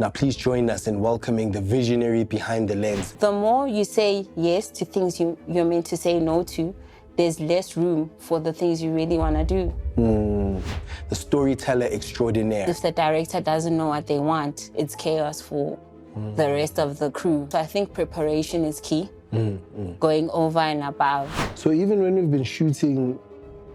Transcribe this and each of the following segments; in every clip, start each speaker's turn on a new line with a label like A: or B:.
A: Now please join us in welcoming the visionary behind the lens.
B: The more you say yes to things you're meant to say no to, there's less room for the things you really want to do.
A: The storyteller extraordinaire.
B: If the director doesn't know what they want, it's chaos for the rest of the crew. So I think preparation is key, going over and above.
A: So even when we've been shooting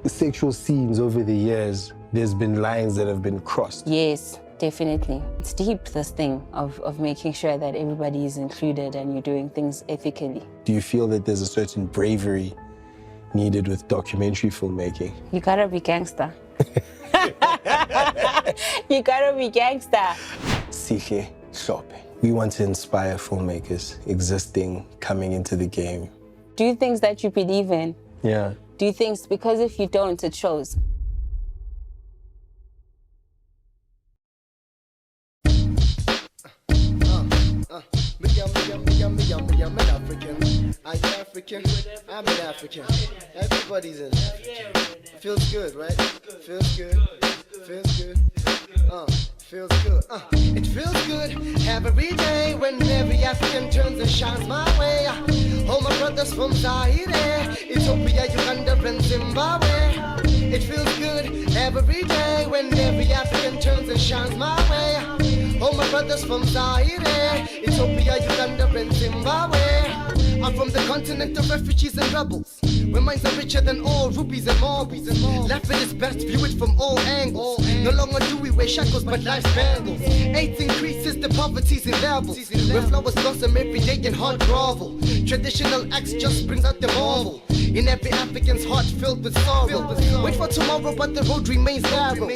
A: sexual scenes over the years, there's been lines that have been crossed.
B: Yes, definitely. It's deep, this thing of making sure that everybody is included and you're doing things ethically.
A: Do you feel that there's a certain bravery needed with documentary filmmaking?
B: You gotta be gangster. You gotta be gangster.
A: Sihle, Hlophe. We want to inspire filmmakers existing, coming into the game.
B: Do things that you believe in.
A: Yeah.
B: Do things, because if you don't, it shows.
C: I'm an African. Are you African? I'm an African. Everybody's an African. Feels good, right? Feels good. Feels good. Feels good. It feels good every day when every African turns and shines my way. All my brothers from Sihle, Ethiopia, Uganda, and Zimbabwe. It feels good every day when every African turns and shines my way. All my brothers from Sihle, Ethiopia, Uganda, and Zimbabwe. I'm from the continent of refugees and rebels, where minds are richer than all rubies and marbles. Life at its best, view it from all angles. No longer do we wear shackles, but life's bangles. AIDS increases, the poverty's in levels, where flowers blossom every day in hard grovel. Traditional acts just brings out the marvel in every African's heart filled with sorrow. Wait for tomorrow, but the road remains narrow.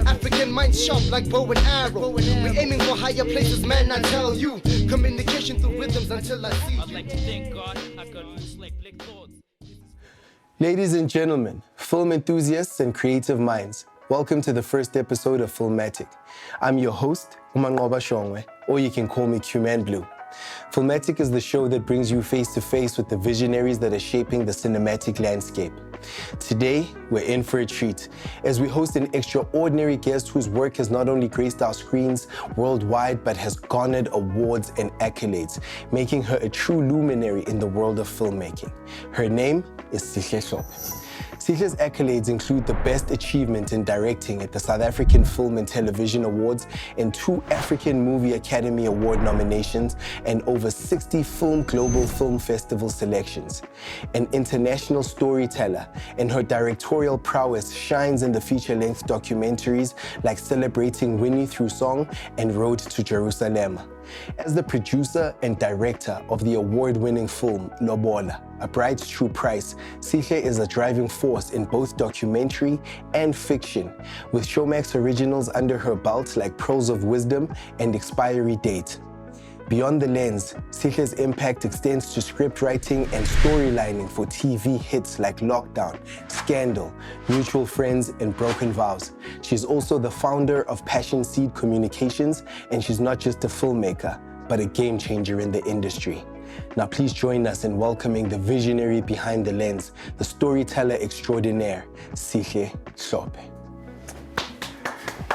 C: African minds sharp like bow and arrow. We're aiming for higher places, man, I tell you. Communication through rhythms until I see you. I'd like to thank God, I've got loose like blick thoughts.
A: Ladies and gentlemen, film enthusiasts and creative minds, welcome to the first episode of Filmatic. I'm your host, Manqoba Shongwe, or you can call me Q-Man Blue. Filmatic is the show that brings you face to face with the visionaries that are shaping the cinematic landscape. Today, we're in for a treat as we host an extraordinary guest whose work has not only graced our screens worldwide, but has garnered awards and accolades, making her a true luminary in the world of filmmaking. Her name is Sihle Hlophe. Sihle's accolades include the Best Achievement in Directing at the South African Film and Television Awards and 2 African Movie Academy Award nominations and over 60 Global Film Festival selections. An international storyteller, and her directorial prowess shines in the feature-length documentaries like Celebrating Winnie Through Song and Road to Jerusalem. As the producer and director of the award-winning film Lala, A Bride's True Price, Sihle is a driving force in both documentary and fiction, with Showmax originals under her belt like Pearls of Wisdom and Expiry Date. Beyond the lens, Sihle's impact extends to scriptwriting and storylining for TV hits like Lockdown, Scandal, Mutual Friends, and Broken Vows. She's also the founder of Passion Seed Communications, and she's not just a filmmaker, but a game changer in the industry. Now please join us in welcoming the visionary behind the lens, the storyteller extraordinaire, Sihle Hlophe.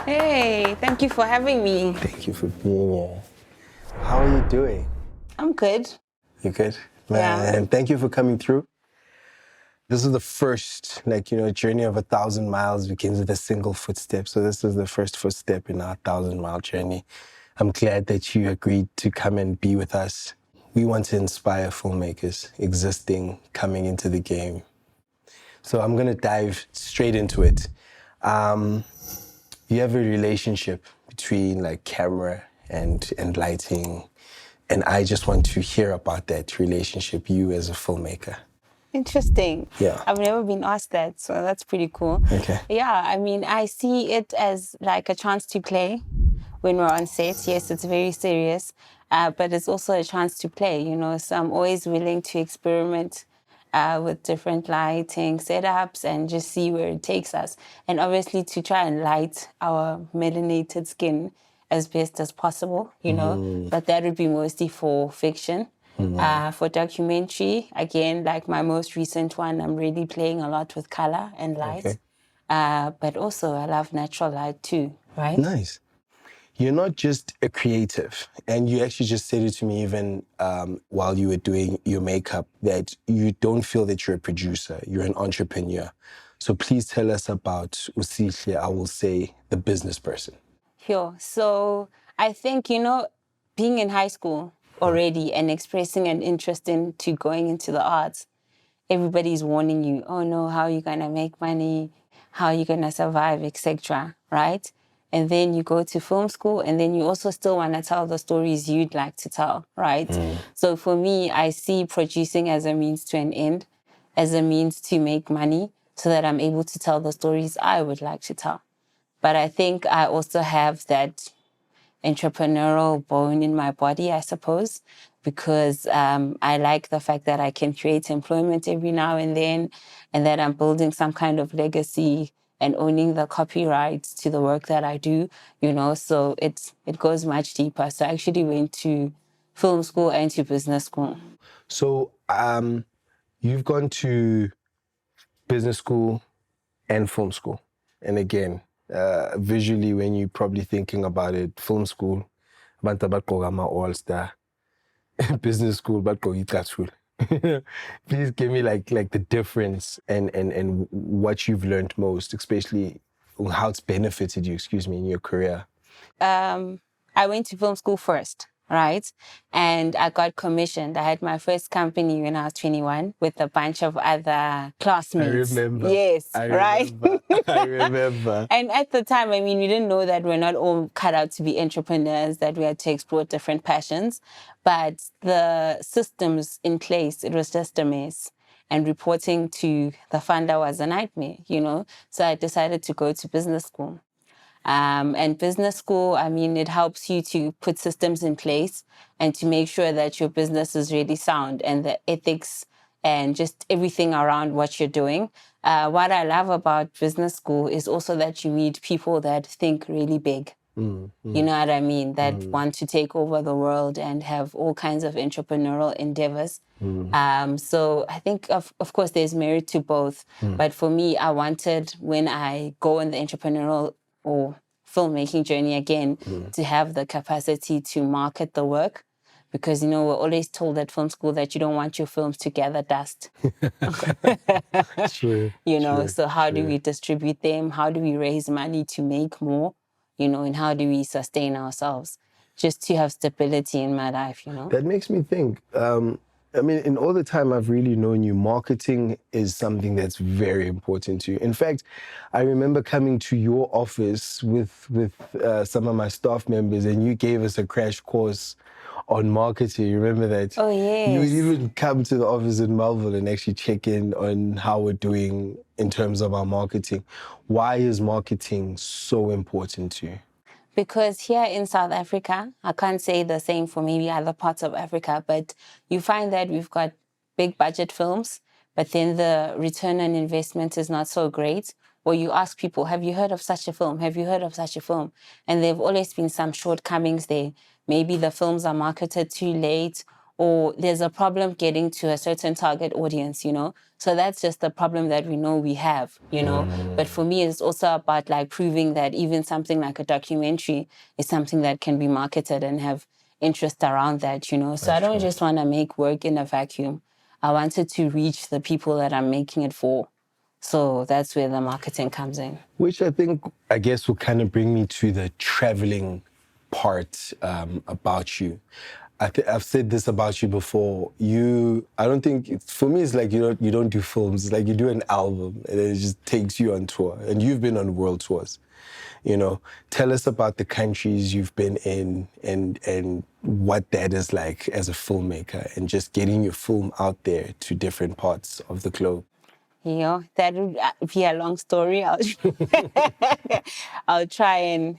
B: Hey, thank you for having me.
A: Thank you for being here. How are you doing?
B: I'm good.
A: You good?
B: Yeah.
A: And thank you for coming through. This is the first, journey of 1,000 miles begins with a single footstep. So this is the first footstep in our 1,000-mile journey. I'm glad that you agreed to come and be with us. We want to inspire filmmakers existing, coming into the game. So I'm going to dive straight into it. You have a relationship between camera and lighting, and I just want to hear about that relationship, you as a filmmaker.
B: Interesting.
A: Yeah.
B: I've never been asked that, so that's pretty cool.
A: Okay.
B: Yeah, I mean, I see it as like a chance to play when we're on set. Yes, it's very serious, but it's also a chance to play, so I'm always willing to experiment with different lighting setups and just see where it takes us. And obviously to try and light our melanated skin as best as possible, but that would be mostly for fiction. For documentary, again, like my most recent one, I'm really playing a lot with color and light. Okay. But also I love natural light too, right?
A: Nice. you're not just a creative, and you actually just said it to me even while you were doing your makeup, that you don't feel that you're a producer, you're an entrepreneur. So please tell us about Sihle, I will say, the business person.
B: Sure. So I think, being in high school already and expressing an interest into going into the arts, everybody's warning you, oh no, how are you going to make money? How are you going to survive, etc. Right? And then you go to film school, and then you also still want to tell the stories you'd like to tell, right? So for me, I see producing as a means to an end, as a means to make money so that I'm able to tell the stories I would like to tell. But I think I also have that entrepreneurial bone in my body, I suppose, because I like the fact that I can create employment every now and then, and that I'm building some kind of legacy and owning the copyrights to the work that I do, so it goes much deeper. So I actually went to film school and to business school.
A: So you've gone to business school and film school. And again, visually, when you're probably thinking about it, film school, abantu bagqoka ama-all-star. Business school, bagqoka icathulo. Please give me like the difference and what you've learned most, especially how it's benefited you, in your career.
B: I went to film school first, right? And I got commissioned. I had my first company when I was 21 with a bunch of other classmates.
A: I remember.
B: Yes, right?
A: I remember.
B: And at the time, we didn't know that we're not all cut out to be entrepreneurs, that we had to explore different passions. But the systems in place, it was just a mess. And reporting to the funder was a nightmare, So I decided to go to business school. And business school, it helps you to put systems in place and to make sure that your business is really sound and the ethics and just everything around what you're doing. What I love about business school is also that you meet people that think really big. You know what I mean? That want to take over the world and have all kinds of entrepreneurial endeavors. So I think, of course, there's merit to both. But for me, I wanted, when I go on the entrepreneurial or filmmaking journey again, to have the capacity to market the work. Because, we're always told at film school that you don't want your films to gather dust.
A: True.
B: So how do we distribute them? How do we raise money to make more? And how do we sustain ourselves? Just to have stability in my life,
A: That makes me think. In all the time I've really known you, marketing is something that's very important to you. In fact, I remember coming to your office with some of my staff members, and you gave us a crash course on marketing. You remember that?
B: Oh, yes.
A: You would even come to the office in Melville and actually check in on how we're doing in terms of our marketing. Why is marketing so important to you?
B: Because here in South Africa, I can't say the same for maybe other parts of Africa, but you find that we've got big budget films, but then the return on investment is not so great. Or you ask people, have you heard of such a film? Have you heard of such a film? And there have always been some shortcomings there. Maybe the films are marketed too late, or there's a problem getting to a certain target audience, So that's just the problem that we know we have, But for me, it's also about proving that even something like a documentary is something that can be marketed and have interest around that, So I don't just want to make work in a vacuum. I wanted to reach the people that I'm making it for. So that's where the marketing comes in.
A: Which I guess will kind of bring me to the traveling part about you. I've said this about you before. For me, it's like you don't do films. It's like you do an album and it just takes you on tour. And you've been on world tours. Tell us about the countries you've been in and what that is like as a filmmaker and just getting your film out there to different parts of the globe.
B: That would be a long story. I'll try and...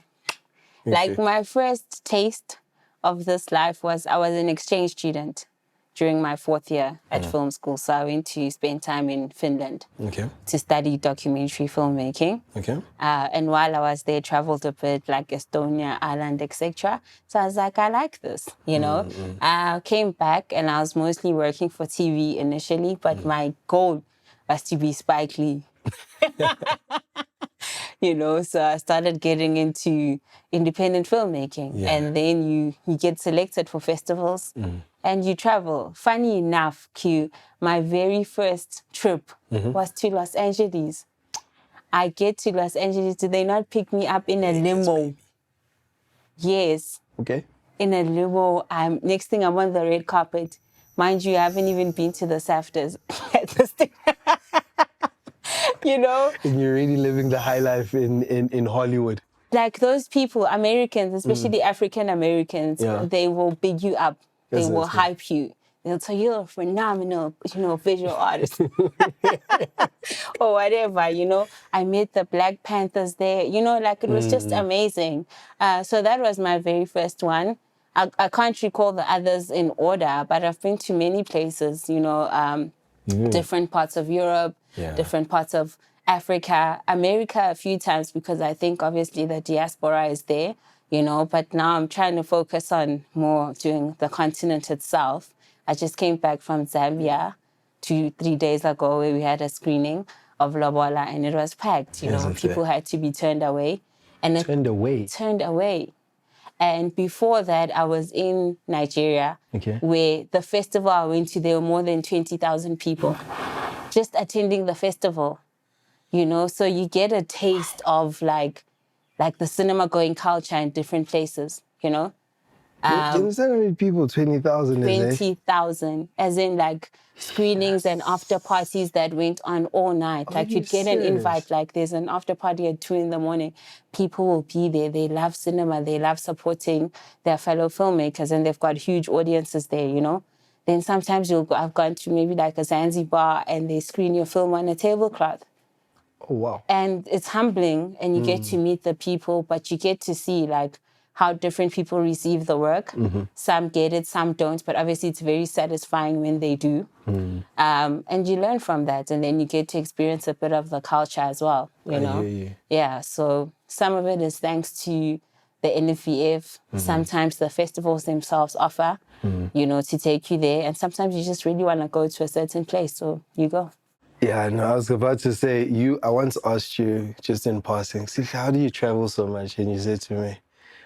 B: my first taste of this life was I was an exchange student during my 4th year at film school. So I went to spend time in Finland to study documentary filmmaking. And while I was there, traveled a bit, like Estonia, Ireland, etc. So I was like, I like this, I came back and I was mostly working for TV initially, but my goal was to be Spike Lee. you know. So I started getting into independent filmmaking,
A: Yeah.
B: and then you get selected for festivals, and you travel. Funny enough, Q, my very first trip was to Los Angeles. I get to Los Angeles. Do they not pick me up in a limo? Yes,
A: Okay.
B: in a limo. Next thing I'm on the red carpet. Mind you, I haven't even been to the SAFTAs at this thing. You know?
A: And you're really living the high life in Hollywood.
B: Like those people, Americans, especially African Americans,
A: Yeah.
B: they will big you up. They
A: Yes,
B: will
A: yes, yes.
B: hype you. They'll tell you, you're a phenomenal, visual artist. Or whatever, I met the Black Panthers there, like it was just amazing. So that was my very first one. I can't recall the others in order, but I've been to many places, different parts of Europe,
A: Yeah.
B: different parts of Africa, America a few times, because I think obviously the diaspora is there, but now I'm trying to focus on more doing the continent itself. I just came back from Zambia 2-3 days ago where we had a screening of Lala and it was packed,
A: Yes, that's
B: people
A: it.
B: had to be turned away. And
A: Turned away.
B: Turned away. And before that, I was in Nigeria,
A: Okay.
B: where the festival I went to, there were more than 20,000 people just attending the festival, So you get a taste of like the cinema-going culture in different places,
A: Do you understand how many people 20,000 is,
B: 20,000, as in like screenings and after parties that went on all night. Like
A: you
B: you'd get an
A: serious?
B: invite, like there's an after party at 2 a.m. People will be there. They love cinema. They love supporting their fellow filmmakers, and they've got huge audiences there, Then sometimes I've gone to maybe like a Zanzibar and they screen your film on a tablecloth.
A: Oh, wow.
B: And it's humbling, and you get to meet the people, but you get to see like how different people receive the work. Some get it, some don't, but obviously it's very satisfying when they do. And you learn from that, and then you get to experience a bit of the culture as well,
A: I hear you.
B: Yeah, so some of it is thanks to the NFVF. Sometimes the festivals themselves offer, to take you there, and sometimes you just really want to go to a certain place, so you go.
A: Yeah, no, I was about to say, I once asked you just in passing, Sihle, how do you travel so much? And you said to me,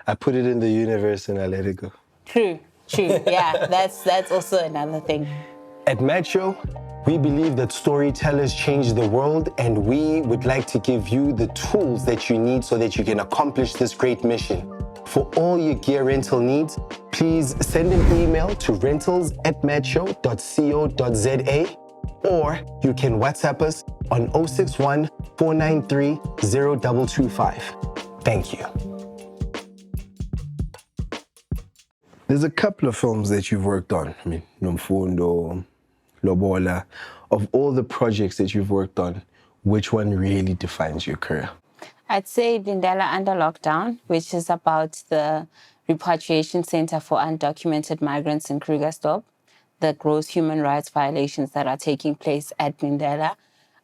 A: I put it in the universe and I let it go.
B: True. Yeah, that's also another thing.
A: At Metro, we believe that storytellers change the world, and we would like to give you the tools that you need so that you can accomplish this great mission. For all your gear rental needs, please send an email to rentals@metro.co.za, or you can WhatsApp us on 061 493 0225. Thank you. There's a couple of films that you've worked on. I mean, Nomfundo, Lobola. Of all the projects that you've worked on, which one really defines your career?
B: I'd say Dinda Under Lockdown, which is about the repatriation center for undocumented migrants in Krugersdorp, the gross human rights violations that are taking place at Dinda.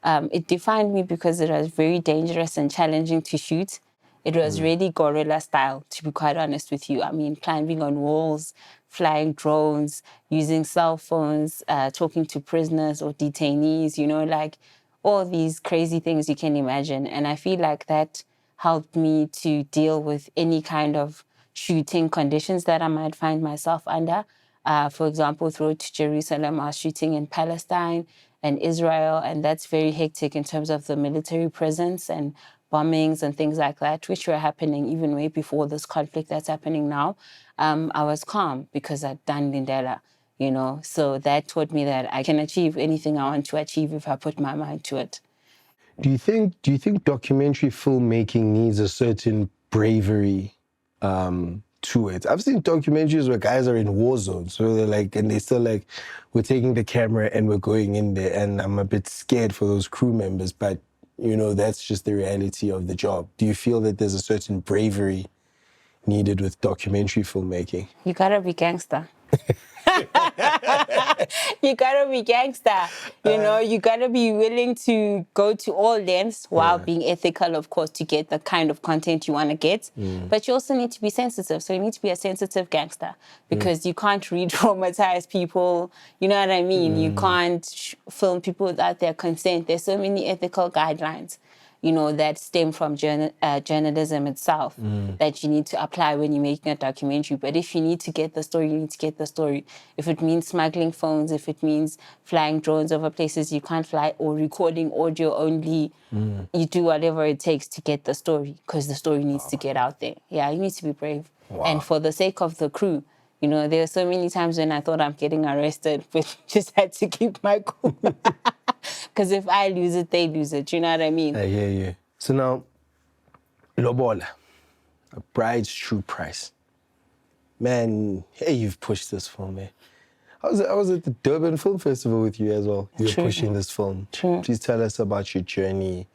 B: It defined me because it was very dangerous and challenging to shoot. It was really guerrilla style, to be quite honest with you. I mean, climbing on walls, flying drones, using cell phones, talking to prisoners or detainees, like all these crazy things you can imagine. And I feel like that helped me to deal with any kind of shooting conditions that I might find myself under. For example, Road to Jerusalem, I was shooting in Palestine and Israel, and that's very hectic in terms of the military presence and bombings and things like that, which were happening even way before this conflict that's happening now. I was calm because I'd done Lindela, so that taught me that I can achieve anything I want to achieve if I put my mind to it.
A: Do you think documentary filmmaking needs a certain bravery to it? I've seen documentaries where guys are in war zones, so they're like, and they still like, we're taking the camera and we're going in there, and I'm a bit scared for those crew members, but that's just the reality of the job. Do you feel that there's a certain bravery needed with documentary filmmaking?
B: You gotta be gangster. You gotta be gangster. You gotta be willing to go to all lengths while being ethical, of course, to get the kind of content you want to get. But you also need to be sensitive. So you need to be a sensitive gangster because you can't re-traumatize people. You know what I mean? You can't film people without their consent. There's so many ethical guidelines. that stem from journalism itself that you need to apply when you're making a documentary. But if you need to get the story, you need to get the story. If it means smuggling phones, if it means flying drones over places you can't fly, or recording audio only, you do whatever it takes to get the story, because the story needs to get out there. Yeah, you need to be brave.
A: Wow.
B: And for the sake of the crew, there are so many times when I thought I'm getting arrested, but just had to keep my cool. Because if I lose it, they lose it. You know what I mean?
A: I hear you. So now, Lobola, a bride's true price. Man, hey, you've pushed this film, man. I was at the Durban Film Festival with you as well. You were pushing this film.
B: True.
A: Please tell us about your journey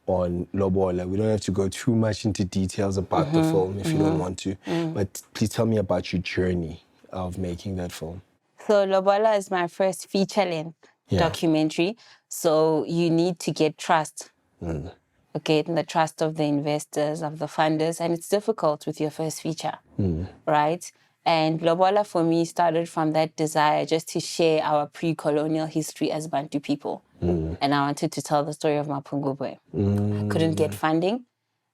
A: on Lobola. We don't have to go too much into details about the film if you don't want to, but please tell me about your journey of making that film.
B: So Lobola is my first feature-length documentary. So you need to get trust. Okay, and the trust of the investors, of the funders, and it's difficult with your first feature, right? And Lobola for me started from that desire just to share our pre-colonial history as Bantu people. And I wanted to tell the story of Manqoba. I couldn't get funding,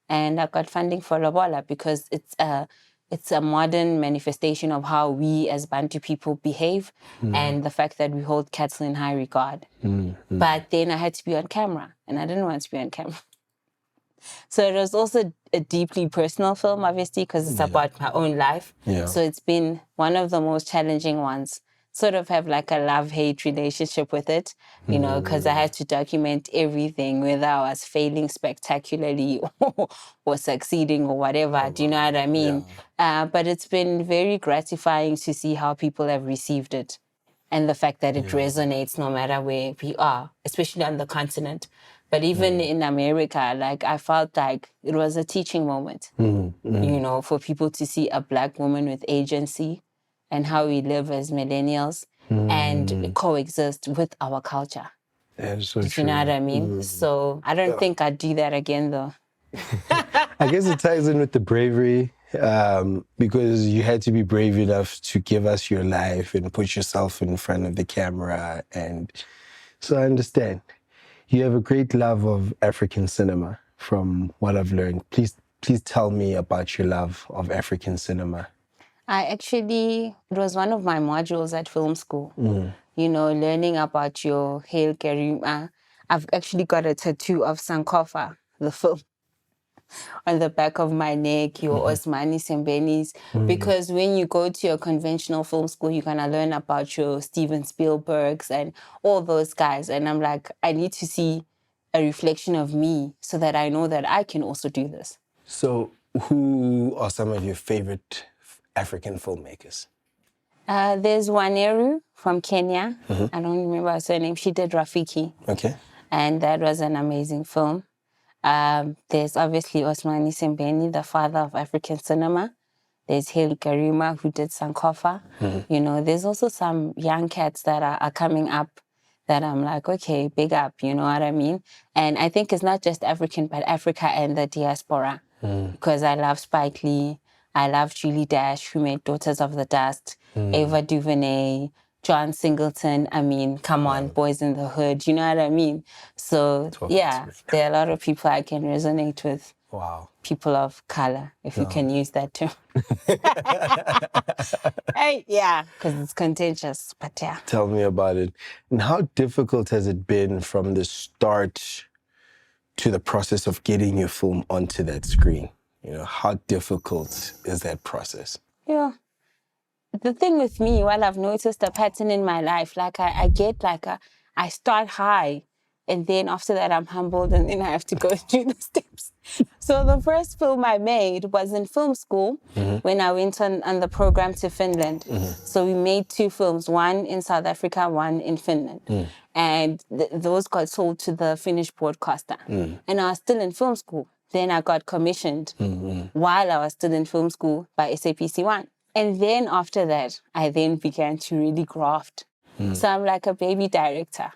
B: and I got funding for Lobola because it's a modern manifestation of how we as Bantu people behave and the fact that we hold cattle in high regard. But then I had to be on camera, and I didn't want to be on camera. So it was also a deeply personal film, obviously, because it's about my own life.
A: Yeah.
B: So it's been one of the most challenging ones. Sort of have like a love-hate relationship with it, because I had to document everything, whether I was failing spectacularly or succeeding or whatever. Do you know what I mean?
A: Yeah.
B: But it's been very gratifying to see how people have received it and the fact that it resonates no matter where we are, especially on the continent. But even in America, like I felt like it was a teaching moment, for people to see a Black woman with agency and how we live as millennials and coexist with our culture.
A: That is so
B: Do
A: true.
B: you know what I mean? So I don't think I'd do that again, though.
A: I guess it ties in with the bravery, because you had to be brave enough to give us your life and put yourself in front of the camera. And so I understand. You have a great love of African cinema, from what I've learned. Please tell me about your love of African cinema.
B: It was one of my modules at film school, learning about your Hail Karima. I've actually got a tattoo of Sankofa, the film, on the back of my neck, your Osmani Sembenis, because when you go to your conventional film school, you're going to learn about your Steven Spielbergs and all those guys. And I'm like, I need to see a reflection of me so that I know that I can also do this.
A: So who are some of your favorite African filmmakers?
B: There's Waneru from Kenya. I don't remember her surname. She did Rafiki.
A: Okay.
B: And that was an amazing film. There's obviously Osmani Sembeni, the father of African cinema. There's Haile Karima, who did Sankofa. There's also some young cats that are coming up that I'm like, okay, big up, you know what I mean? And I think it's not just African, but Africa and the diaspora. Because I love Spike Lee. I love Julie Dash, who made Daughters of the Dust, Ava DuVernay, John Singleton. I mean, come on, Boys in the Hood. You know what I mean? So, yeah, there are a lot of people I can resonate with.
A: Wow.
B: People of color, if you can use that term. Hey, yeah, because it's contagious, but yeah.
A: Tell me about it. And how difficult has it been from the start to the process of getting your film onto that screen? How difficult is that process?
B: Yeah. The thing with me, while I've noticed a pattern in my life, like I get like I start high, and then after that I'm humbled, and then I have to go through the steps. So the first film I made was in film school when I went on the program to Finland. So we made 2 films, one in South Africa, one in Finland. And those got sold to the Finnish broadcaster. And I was still in film school. Then I got commissioned while I was still in film school by SAPC1. And then after that, I then began to really graft. So I'm like a baby director.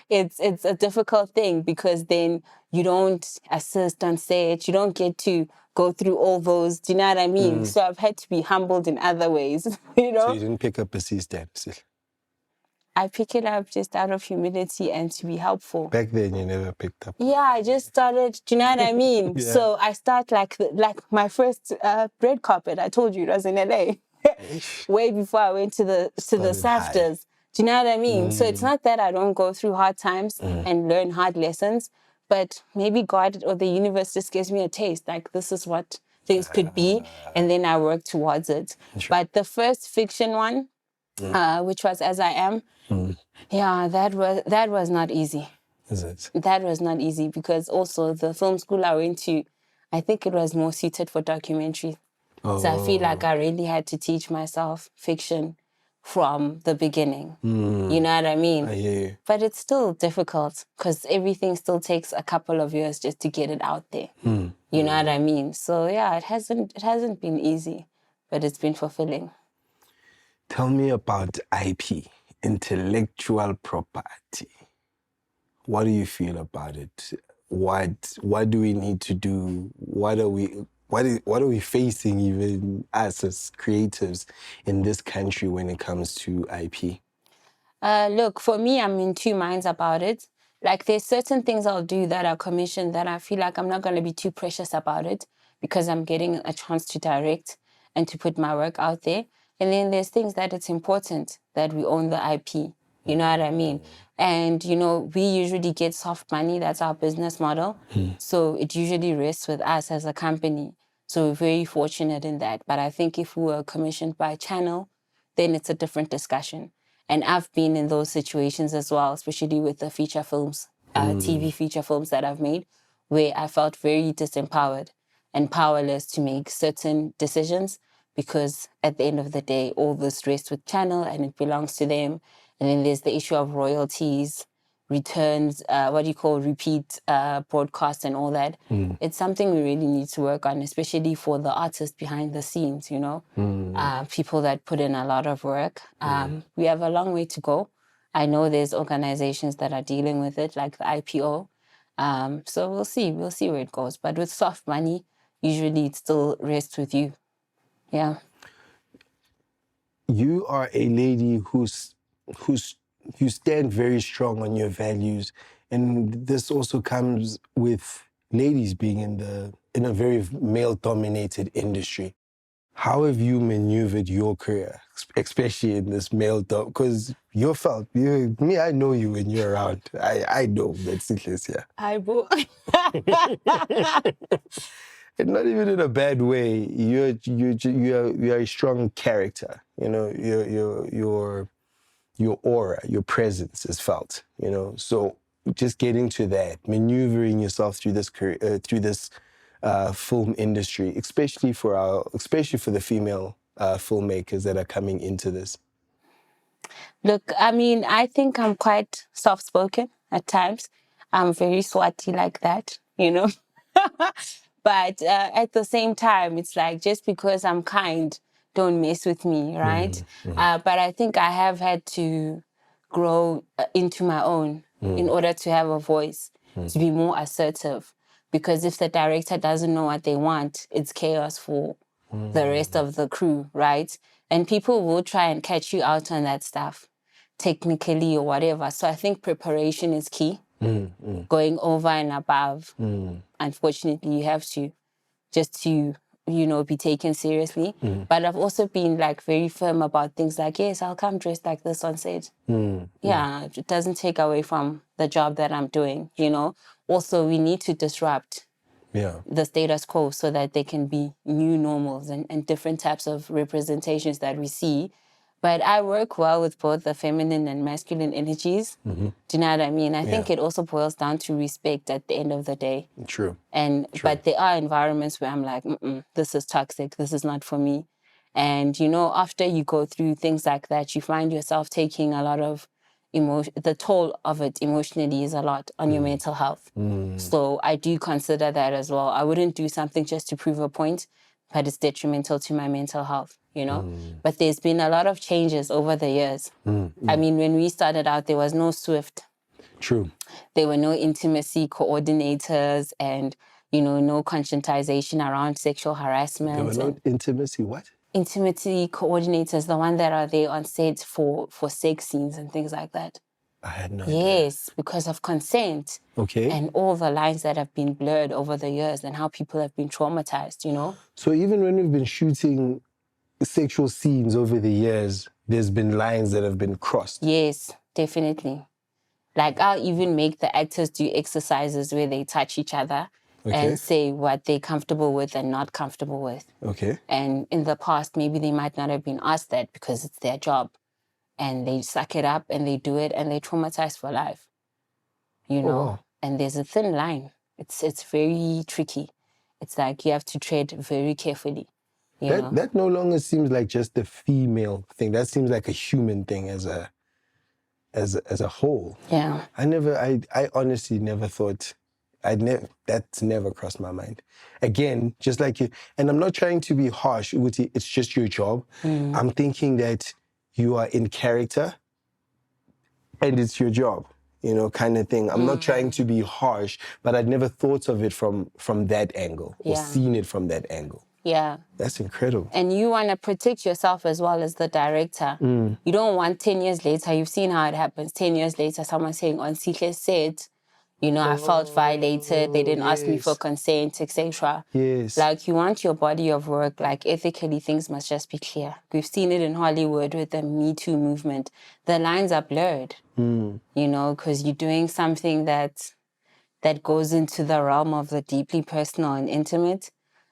B: It's a difficult thing because then you don't assist on set, you don't get to go through all those, do you know what I mean? So I've had to be humbled in other ways,
A: So you didn't pick up a C-stand, Sihle?
B: I pick it up just out of humility and to be helpful.
A: Back then, you never picked up.
B: Yeah, I just started, do you know what I mean?
A: Yeah.
B: So I start like my first red carpet, I told you, it was in LA. Way before I went to the
A: Started
B: SAFTAs. Do you know what I mean? So it's not that I don't go through hard times and learn hard lessons, but maybe God or the universe just gives me a taste. Like, this is what things could be, and then I work towards it.
A: Sure.
B: But the first fiction one, which was As I Am, yeah, that was not easy.
A: Is it?
B: That was not easy because also the film school I went to, I think it was more suited for documentary. So I feel like I really had to teach myself fiction from the beginning. You know what I mean?
A: I hear you.
B: But it's still difficult because everything still takes a couple of years just to get it out there. You know what I mean? So yeah, it hasn't been easy, but it's been fulfilling.
A: Tell me about IP, intellectual property. What do you feel about it? What do we need to do? What are we facing, even us as creatives in this country when it comes to IP?
B: Look, for me, I'm in two minds about it. Like, there's certain things I'll do that are commissioned that I feel like I'm not going to be too precious about it because I'm getting a chance to direct and to put my work out there. And then there's things that it's important that we own the IP. You know what I mean? And, we usually get soft money. That's our business model. So it usually rests with us as a company. So we're very fortunate in that. But I think if we were commissioned by a channel, then it's a different discussion. And I've been in those situations as well, especially with the feature films, TV feature films that I've made, where I felt very disempowered and powerless to make certain decisions because at the end of the day, all this rests with channel and it belongs to them. And then there's the issue of royalties, returns, repeat broadcasts and all that. It's something we really need to work on, especially for the artists behind the scenes, people that put in a lot of work. We have a long way to go. I know there's organizations that are dealing with it, like the IPO. So we'll see where it goes. But with soft money, usually it still rests with you. Yeah.
A: You are a lady you stand very strong on your values, and this also comes with ladies being in a very male-dominated industry. How have you maneuvered your career, especially in this because you're felt. I know you when you're around. I know that Sihle's here. And not even in a bad way. You're a strong character. Your aura, your presence is felt. So just getting to that, maneuvering yourself through this career, through this film industry, especially for the female filmmakers that are coming into this.
B: Look, I mean, I think I'm quite soft-spoken at times. I'm very Swati like that, But at the same time, it's like, just because I'm kind, don't mess with me, right? But I think I have had to grow into my own in order to have a voice, to be more assertive. Because if the director doesn't know what they want, it's chaos for the rest of the crew, right? And people will try and catch you out on that stuff, technically or whatever. So I think preparation is key. Going over and above. Unfortunately, you have to, just to, be taken seriously. But I've also been like very firm about things like, yes, I'll come dressed like this on set. Yeah, it doesn't take away from the job that I'm doing, Also, we need to disrupt the status quo so that there can be new normals and different types of representations that we see. But I work well with both the feminine and masculine energies. Do you know what I mean? I think it also boils down to respect at the end of the day.
A: True.
B: But there are environments where I'm like, this is toxic. This is not for me. And, after you go through things like that, you find yourself taking a lot of the toll of it emotionally is a lot on your mental health. So I do consider that as well. I wouldn't do something just to prove a point, but it's detrimental to my mental health, But there's been a lot of changes over the years. I mean, when we started out, there was no Swift.
A: True.
B: There were no intimacy coordinators and, no conscientization around sexual harassment.
A: There were no intimacy, what?
B: intimacy coordinators, the one that are there on set for sex scenes and things like that.
A: I had no idea.
B: Yes, because of consent.
A: Okay.
B: And all the lines that have been blurred over the years and how people have been traumatized, you know?
A: So even when we've been shooting sexual scenes over the years, there's been lines that have been crossed.
B: Yes, definitely. Like, I'll even make the actors do exercises where they touch each other and say what they're comfortable with and not comfortable with.
A: Okay.
B: And in the past, maybe they might not have been asked that because it's their job. And they suck it up and they do it and they're traumatized for life. You know?
A: wow.
B: And there's a thin line. It's very tricky. It's like you have to tread very carefully. You know?
A: That no longer seems like just a female thing. That seems like a human thing as a whole.
B: Yeah.
A: I honestly never thought, that's never crossed my mind. Again, just like you, and I'm not trying to be harsh, Uti, it's just your job. I'm thinking that you are in character and it's your job, you know, kind of thing. I'm not trying to be harsh, but I'd never thought of it from that angle or seen it from that angle.
B: Yeah.
A: That's incredible.
B: And you want to protect yourself as well as the director. You don't want 10 years later, you've seen how it happens, 10 years later, someone saying on Sihle said, you know, I felt violated, they didn't ask me for consent, etc.
A: Yes.
B: Like, you want your body of work, like, ethically, things must just be clear. We've seen it in Hollywood with the Me Too movement. The lines are blurred, you know, because you're doing something that goes into the realm of the deeply personal and intimate.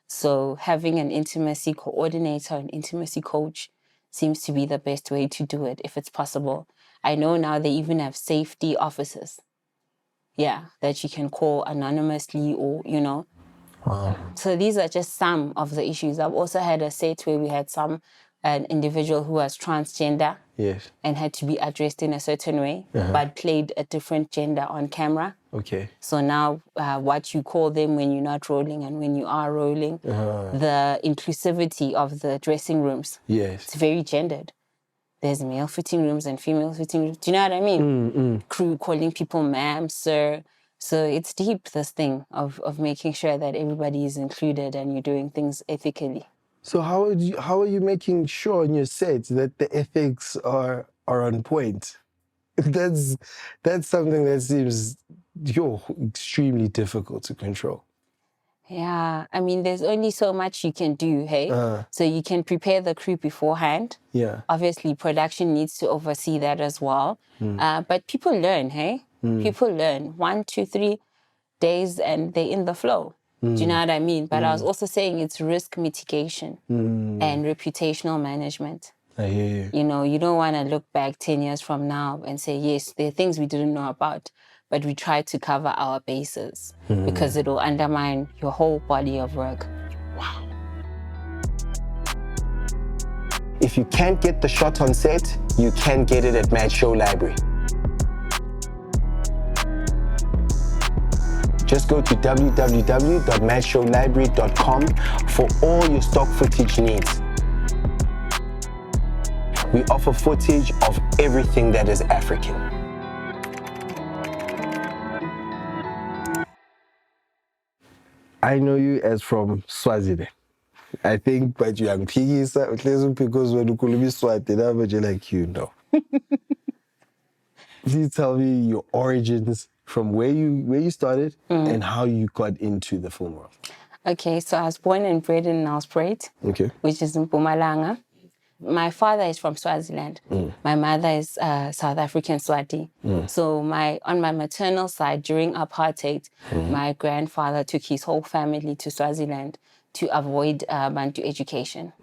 B: So having an intimacy coordinator, an intimacy coach seems to be the best way to do it if it's possible. I know now they even have safety officers. Yeah, that you can call anonymously or, you know.
A: Wow.
B: So these are just some of the issues. I've also had a set where we had an individual who was transgender and had to be addressed in a certain way, but played a different gender on camera.
A: Okay.
B: So now what you call them when you're not rolling and when you are rolling, the inclusivity of the dressing rooms, it's very gendered. There's male fitting rooms and female fitting rooms. Do you know what I mean? Crew calling people ma'am, sir. So it's deep, this thing of making sure that everybody is included and you're doing things ethically.
A: So how are you making sure on your set that the ethics are on point? That's something that seems extremely difficult to control.
B: Yeah, I mean, there's only so much you can do, hey? So you can prepare the crew beforehand.
A: Yeah.
B: Obviously, production needs to oversee that as well. But people learn, hey? People learn 1, 2, 3 days and they're in the flow. Do you know what I mean? But I was also saying it's risk mitigation and reputational management.
A: I hear you.
B: You know, you don't want to look back 10 years from now and say, yes, there are things we didn't know about, but we tried to cover our bases because it will undermine your whole body of work.
A: Wow. If you can't get the shot on set, you can get it at Mad Show Library. Just go to www.madshowlibrary.com for all your stock footage needs. We offer footage of everything that is African. I know you as from Swaziland. I think, but you are because when you call me Swaziland, but you're like, you know. Please tell me your origins from where you started and how you got into the film world.
B: Okay, so I was born and bred in Nelspruit, which is in Mpumalanga. My father is from Swaziland. My mother is South African Swati. So on my maternal side, during apartheid, my grandfather took his whole family to Swaziland to avoid Bantu education.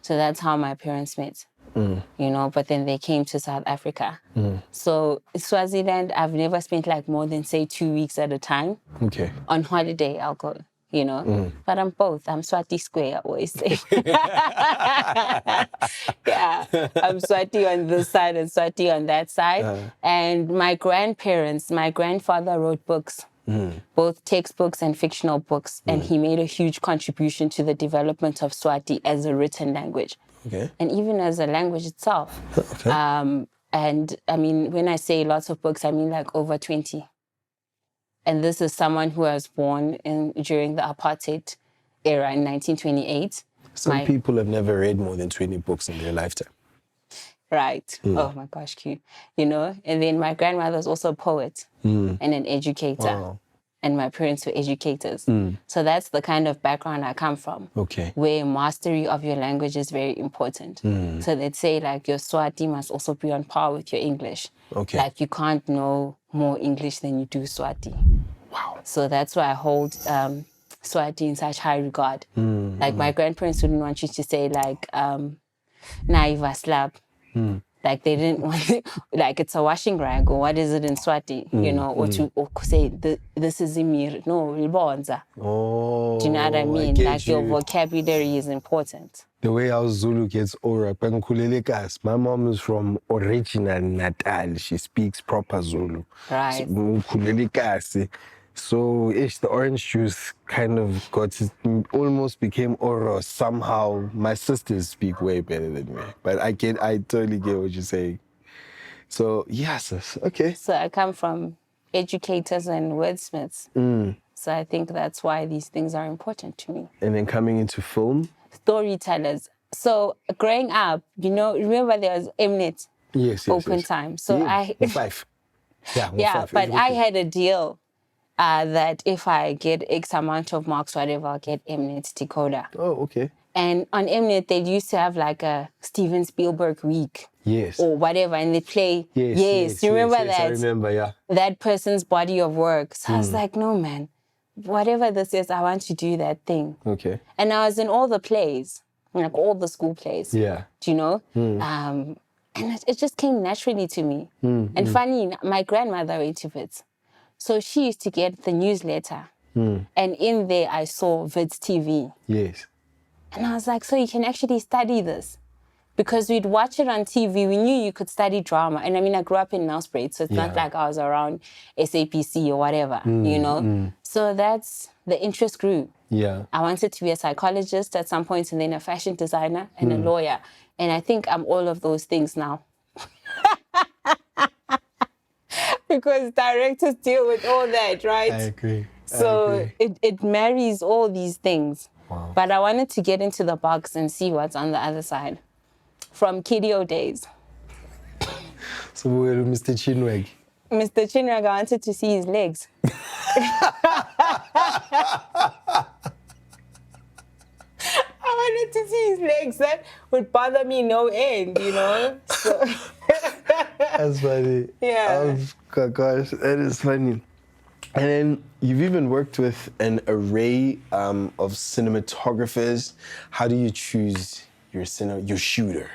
B: So that's how my parents met. You know, but then they came to South Africa. So Swaziland, I've never spent like more than, say, 2 weeks at a time.
A: Okay.
B: On holiday, I'll go, you know. But I'm both. I'm Swati square, I always say. Yeah, I'm Swati on this side and Swati on that side. And my grandparents, my grandfather wrote books. Both textbooks and fictional books. And he made a huge contribution to the development of Swati as a written language.
A: Okay.
B: And even as a language itself.
A: Okay.
B: And I mean, when I say lots of books, I mean like over 20. And this is someone who was born during the apartheid era in 1928.
A: Some people have never read more than 20 books in their lifetime.
B: Right. Oh my gosh, Q. You know, and then my grandmother was also a poet and an educator.
A: Wow.
B: And my parents were educators. So that's the kind of background I come from.
A: Okay.
B: Where mastery of your language is very important. So they'd say like your Swati must also be on par with your English.
A: Okay.
B: Like you can't know more English than you do Swati.
A: Wow.
B: So that's why I hold Swati in such high regard. Like my grandparents wouldn't want you to say like, Naiva slab. Like they didn't want it, like it's a washing rag or what is it in Swati, you know, or to say this is Imir. No, Ilbonza.
A: Oh.
B: Do you know what I mean?
A: get
B: Like your vocabulary is important.
A: The way our Zulu gets aura, my mom is from original Natal. She speaks proper Zulu.
B: Right.
A: So the orange juice kind of almost became Oro somehow. My sisters speak way better than me, but I totally get what you're saying. So yes, okay.
B: So I come from educators and wordsmiths. So I think that's why these things are important to me.
A: And then coming into film?
B: Storytellers. So growing up, you know, remember there was Mnet?
A: Yes.
B: Open time. So
A: yeah, five.
B: Yeah,
A: five,
B: but I had a deal that if I get X amount of marks, whatever, I'll get Mnet decoder.
A: Oh, okay.
B: And on Mnet, they used to have like a Steven Spielberg week.
A: Yes.
B: Or whatever, and they play.
A: Yes.
B: You remember
A: that? I remember, yeah.
B: That person's body of work. So I was like, no, man, whatever this is, I want to do that thing.
A: Okay.
B: And I was in all the plays, like all the school plays.
A: Yeah.
B: Do you know? And it just came naturally to me. And funny, my grandmother went to Wits. So she used to get the newsletter. And in there, I saw Wits TV.
A: Yes.
B: And I was like, so you can actually study this. Because we'd watch it on TV, we knew you could study drama. And I mean, I grew up in Nelspruit, so it's not like I was around SAPC or whatever, you know? So that's, the interest grew.
A: Yeah.
B: I wanted to be a psychologist at some point, and then a fashion designer and a lawyer. And I think I'm all of those things now. Because directors deal with all that, right?
A: I agree.
B: So it marries all these things.
A: Wow.
B: But I wanted to get into the box and see what's on the other side. From Kidio days.
A: So we're Mr. Chinwag.
B: Mr. Chinwag, I wanted to see his legs. I wanted to see his legs. That would bother me no end, you know? So
A: That's funny.
B: Yeah.
A: Oh, gosh, that is funny. And then you've even worked with an array of cinematographers. How do you choose your shooter?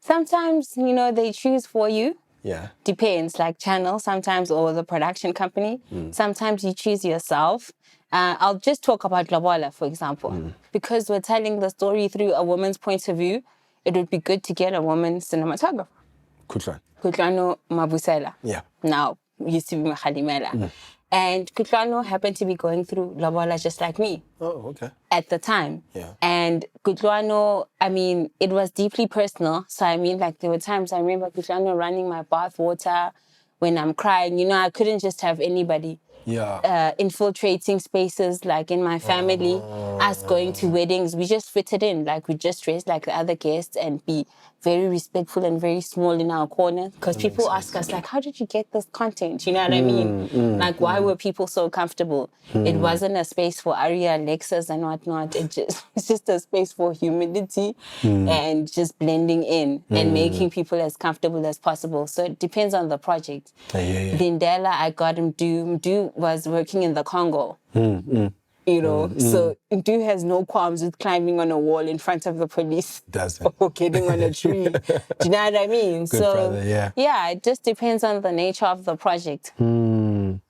B: Sometimes, you know, they choose for you.
A: Yeah.
B: Depends, like channel sometimes or the production company. Sometimes you choose yourself. I'll just talk about Lala, for example. Because we're telling the story through a woman's point of view, it would be good to get a woman cinematographer. Kutlwano Mabusela.
A: Yeah.
B: Now, used to be Mahalimela. And Kutlwano happened to be going through Lala just like me.
A: Oh, okay.
B: At the time.
A: Yeah.
B: And Kutlwano, I mean, it was deeply personal. So, I mean, like, there were times I remember Kutlwano running my bath water when I'm crying. You know, I couldn't just have anybody infiltrating spaces like in my family, us going to weddings. We just fit it in. Like, we just dress like the other guests and be very respectful and very small in our corner. Because people ask us, like, how did you get this content? You know what I mean? Like, why were people so comfortable? It wasn't a space for Aria, Lexus and whatnot. It's just a space for humility and just blending in and making people as comfortable as possible. So it depends on the project. Dinda, I got him do was working in the Congo. You know, so Ndu has no qualms with climbing on a wall in front of the police.
A: Doesn't.
B: Or getting on a tree. Do you know what I mean?
A: Good brother,
B: yeah, it just depends on the nature of the project.
A: Man,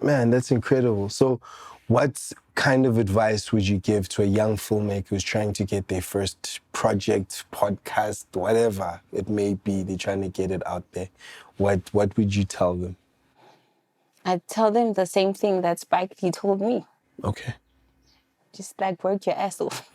A: that's incredible. So what kind of advice would you give to a young filmmaker who's trying to get their first project, podcast, whatever it may be, they're trying to get it out there? What would you tell them?
B: I'd tell them the same thing that Spike Lee told me.
A: Okay.
B: Just like work your ass off.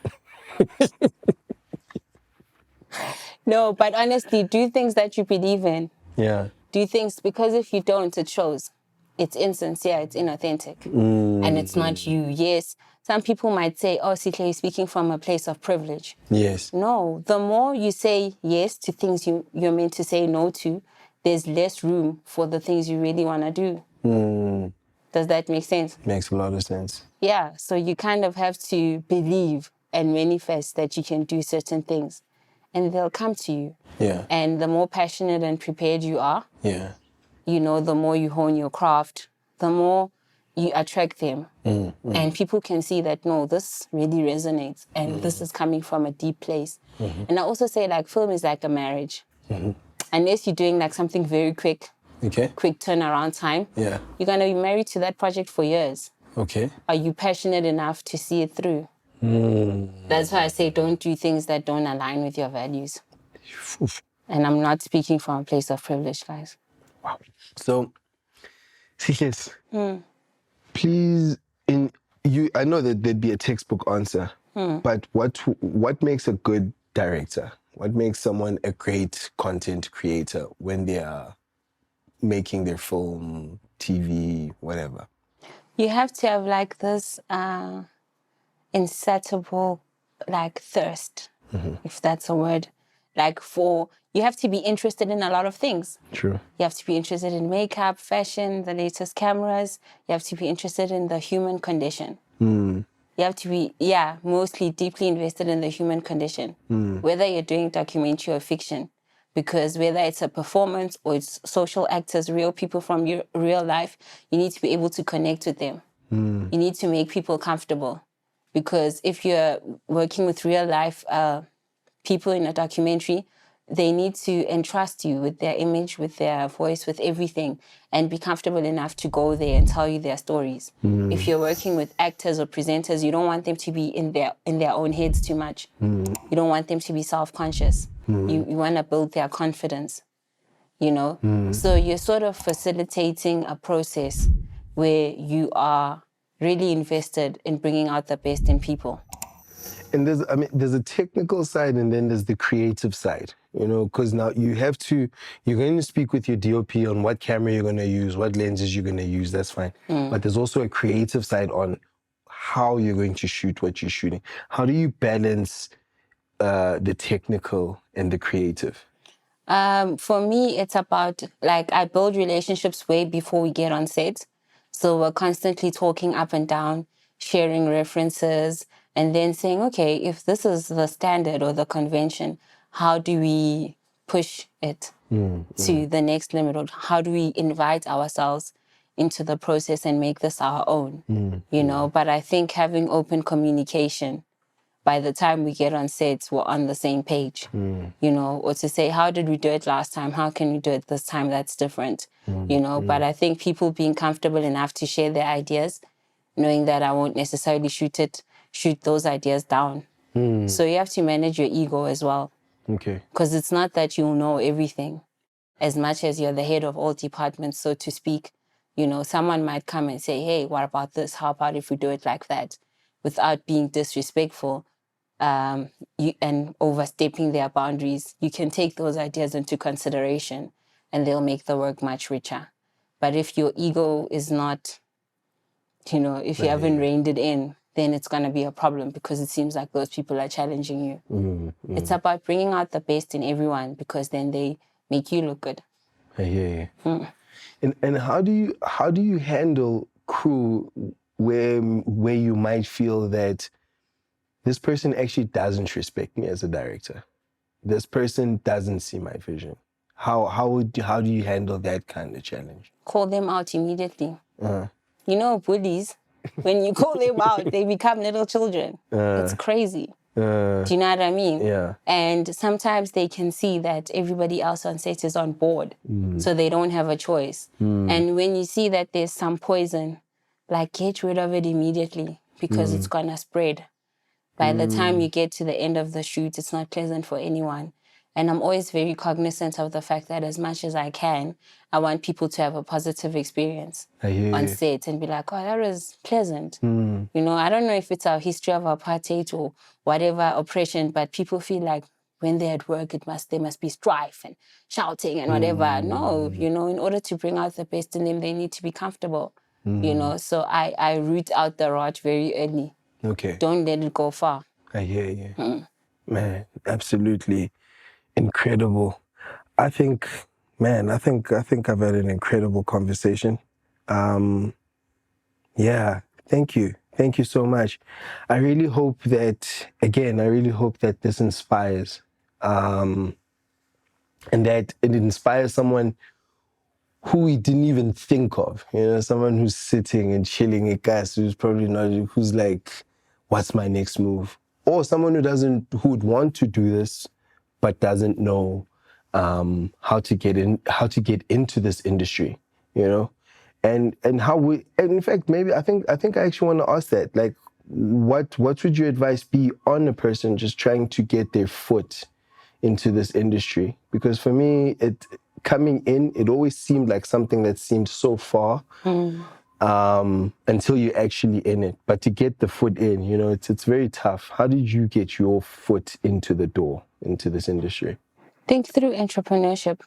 B: No, but honestly, do things that you believe in.
A: Yeah.
B: Do things, because if you don't, it shows. it's insincere, it's inauthentic, and it's not you. Yes, some people might say, oh, Sihle, you're speaking from a place of privilege.
A: Yes.
B: No, the more you say yes to things you're meant to say no to, there's less room for the things you really want to do. Does that make sense?
A: Makes a lot of sense.
B: Yeah, so you kind of have to believe and manifest that you can do certain things, and they'll come to you.
A: Yeah.
B: And the more passionate and prepared you are,
A: Yeah.
B: you know, the more you hone your craft, the more you attract them. And people can see that, no, this really resonates and this is coming from a deep place. And I also say, like, film is like a marriage. Unless you're doing like something very quick turnaround time,
A: Yeah.
B: you're going to be married to that project for years.
A: Okay.
B: Are you passionate enough to see it through? That's why I say don't do things that don't align with your values. And I'm not speaking from a place of privilege, guys.
A: Wow. So, yes. Please, I know that there'd be a textbook answer, but what makes a good director? What makes someone a great content creator when they are making their film, TV, whatever?
B: You have to have like this insatiable like thirst, if that's a word. Like you have to be interested in a lot of things.
A: True.
B: You have to be interested in makeup, fashion, the latest cameras. You have to be interested in the human condition. You have to be, mostly deeply invested in the human condition, whether you're doing documentary or fiction. Because whether it's a performance or it's social actors, real people from your real life, you need to be able to connect with them. You need to make people comfortable. Because if you're working with real life people in a documentary, they need to entrust you with their image, with their voice, with everything, and be comfortable enough to go there and tell you their stories. If you're working with actors or presenters, you don't want them to be in their own heads too much. You don't want them to be self-conscious. You want to build their confidence, you know? So you're sort of facilitating a process where you are really invested in bringing out the best in people.
A: And there's a technical side and then there's the creative side, you know, because now you're going to speak with your DOP on what camera you're going to use, what lenses you're going to use, that's fine. But there's also a creative side on how you're going to shoot what you're shooting. How do you balance the technical and the creative?
B: For me, it's about, like, I build relationships way before we get on set. So we're constantly talking up and down, sharing references, and then saying, okay, if this is the standard or the convention, how do we push it to the next limit? Or how do we invite ourselves into the process and make this our own, you know? But I think having open communication, by the time we get on sets, we're on the same page, you know, or to say, how did we do it last time? How can we do it this time? That's different, you know? But I think people being comfortable enough to share their ideas, knowing that I won't necessarily shoot those ideas down. So you have to manage your ego as well.
A: Okay.
B: Because it's not that you'll know everything as much as you're the head of all departments, so to speak. You know, someone might come and say, hey, what about this? How about if we do it like that? Without being disrespectful and overstepping their boundaries, you can take those ideas into consideration and they'll make the work much richer. But if your ego is not, you know, if you haven't reined it in, then it's going to be a problem because it seems like those people are challenging you. It's about bringing out the best in everyone because then they make you look good.
A: I hear you. And how do you handle crew where you might feel that this person actually doesn't respect me as a director? This person doesn't see my vision. How do you handle that kind of challenge?
B: Call them out immediately. You know, bullies, when you call them out, they become little children. It's crazy. Do you know what I mean?
A: Yeah.
B: And sometimes they can see that everybody else on set is on board, so they don't have a choice. And when you see that there's some poison, like, get rid of it immediately because it's gonna spread. By the time you get to the end of the shoot, it's not pleasant for anyone. And I'm always very cognizant of the fact that as much as I can, I want people to have a positive experience on set and be like, oh, that was pleasant. You know, I don't know if it's our history of apartheid or whatever oppression, but people feel like when they're at work, there must be strife and shouting and whatever. No, you know, in order to bring out the best in them, they need to be comfortable, you know. So I root out the rot very early.
A: Okay.
B: Don't let it go far.
A: I hear you. Man, absolutely incredible. I think I've had an incredible conversation. Yeah, thank you. Thank you so much. I really hope that this inspires, and that it inspires someone who we didn't even think of. You know, someone who's sitting and chilling at gas, who's probably not, who's like, what's my next move? Or someone who would want to do this, but doesn't know how to get into this industry, you know, and in fact, maybe I think I actually want to ask that, like, what would your advice be on a person just trying to get their foot into this industry? Because for me, it always seemed like something that seemed so far until you're actually in it. But to get the foot in, you know, it's very tough. How did you get your foot into the door into this industry?
B: Think through entrepreneurship,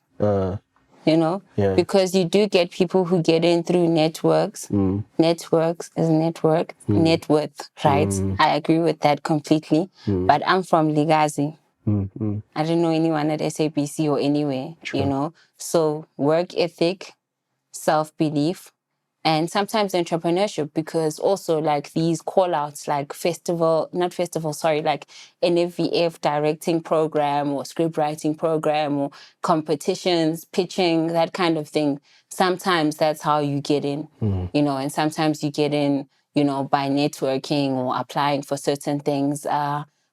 B: you know, because you do get people who get in through networks. Networks is net worth, right? I agree with that completely. But I'm from Ligazi. I didn't know anyone at SABC or anywhere, you know. So work ethic, self-belief, and sometimes entrepreneurship, because also like these call-outs, like like NFVF directing program or script writing program or competitions, pitching, that kind of thing. Sometimes that's how you get in, you know, and sometimes you get in, you know, by networking or applying for certain things.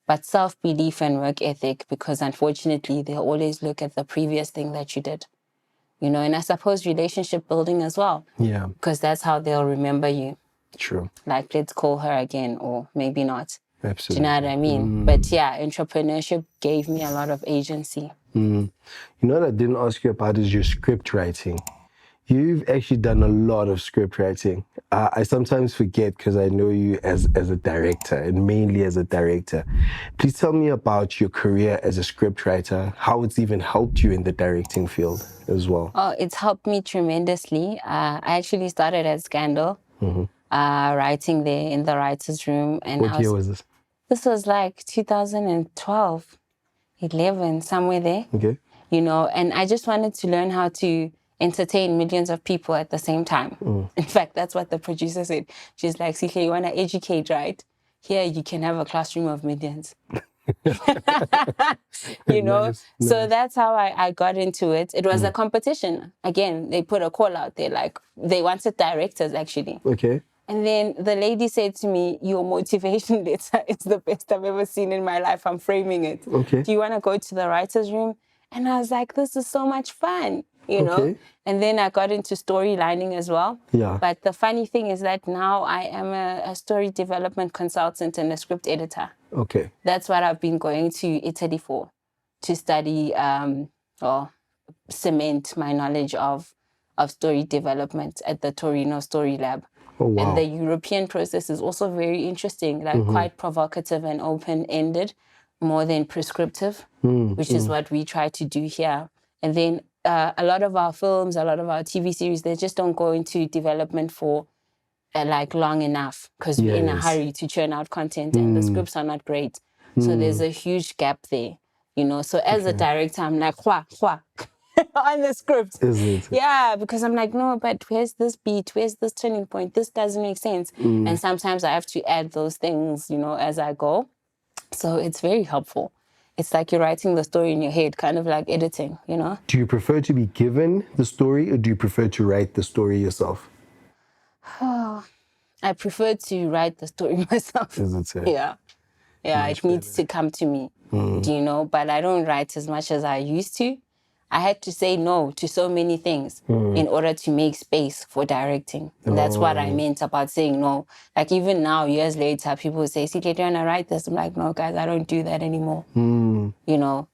B: But self-belief and work ethic, because unfortunately they always look at the previous thing that you did. You know, and I suppose relationship building as well.
A: Yeah.
B: Because that's how they'll remember you.
A: True.
B: Like, let's call her again, or maybe not.
A: Absolutely.
B: Do you know what I mean? But yeah, entrepreneurship gave me a lot of agency.
A: You know what I didn't ask you about is your script writing. You've actually done a lot of script writing. I sometimes forget because I know you as a director, and mainly as a director. Please tell me about your career as a script writer, how it's even helped you in the directing field as well.
B: Oh, it's helped me tremendously. I actually started at Scandal, writing there in the writer's room. And
A: What year was this?
B: This was like 2012, 11, somewhere there.
A: Okay.
B: You know, and I just wanted to learn how to entertain millions of people at the same time. In fact, that's what the producer said. She's like, Sihle, you want to educate, right? Here, you can have a classroom of millions. You know,
A: Nice.
B: So that's how I got into it. It was a competition. Again, they put a call out there, like they wanted directors actually.
A: Okay.
B: And then the lady said to me, your motivation letter is the best I've ever seen in my life. I'm framing it.
A: Okay.
B: Do you want to go to the writer's room? And I was like, this is so much fun, you know? And then I got into storylining as well.
A: Yeah.
B: But the funny thing is that now I am a story development consultant and a script editor.
A: Okay.
B: That's what I've been going to Italy for, to study or cement my knowledge of story development at the Torino Story Lab.
A: Oh, wow.
B: And the European process is also very interesting, like quite provocative and open-ended, more than prescriptive, which is what we try to do here. And then a lot of our films, a lot of our TV series, they just don't go into development for like long enough, because we're in a hurry to churn out content and the scripts are not great. So there's a huge gap there, you know. So as a director, I'm like, hua, on the script.
A: Isn't it?
B: Yeah, because I'm like, no, but where's this beat? Where's this turning point? This doesn't make sense. And sometimes I have to add those things, you know, as I go. So it's very helpful. It's like you're writing the story in your head, kind of like editing, you know?
A: Do you prefer to be given the story, or do you prefer to write the story yourself?
B: I prefer to write the story myself.
A: Is it so?
B: Yeah. Yeah, it needs to come to me, do you know? But I don't write as much as I used to. I had to say no to so many things in order to make space for directing. And that's what I meant about saying no. Like even now, years later, people say, see, do you want to write this? I'm like, no, guys, I don't do that anymore. You know,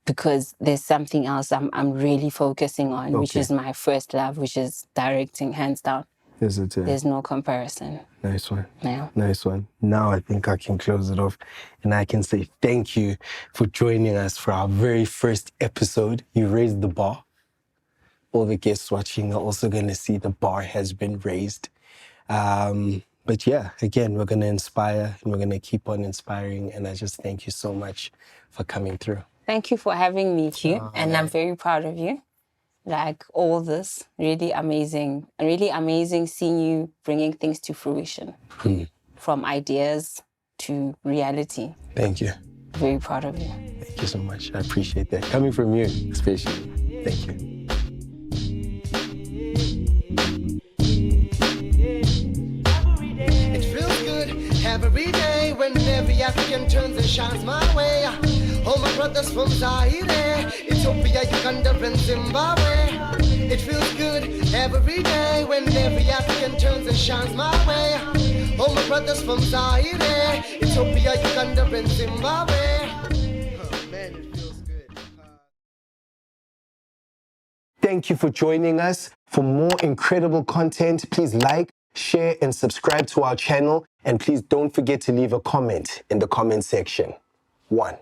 B: because there's something else I'm really focusing on, which is my first love, which is directing, hands down.
A: Is it?
B: There's no comparison.
A: Nice one.
B: Yeah.
A: Nice one. Now I think I can close it off and I can say thank you for joining us for our very first episode. You raised the bar. All the guests watching are also going to see the bar has been raised. But yeah, again, we're going to inspire and we're going to keep on inspiring. And I just thank you so much for coming through.
B: Thank you for having me, Q. And I'm very proud of you. Like all this, really amazing seeing you bringing things to fruition. From ideas to reality.
A: Thank you.
B: Very proud of you.
A: Thank you so much. I appreciate that. Coming from you, especially. Thank you.
C: It feels good every day when every African turns and shines my way. All my brothers from Sihle, Ethiopia, Uganda, and Zimbabwe. It feels good every day when every African turns and shines my way. All my brothers from Sihle, Ethiopia, Uganda, and Zimbabwe. Oh man, it feels good.
A: Thank you for joining us. For more incredible content, please like, share, and subscribe to our channel. And please don't forget to leave a comment in the comment section. 1.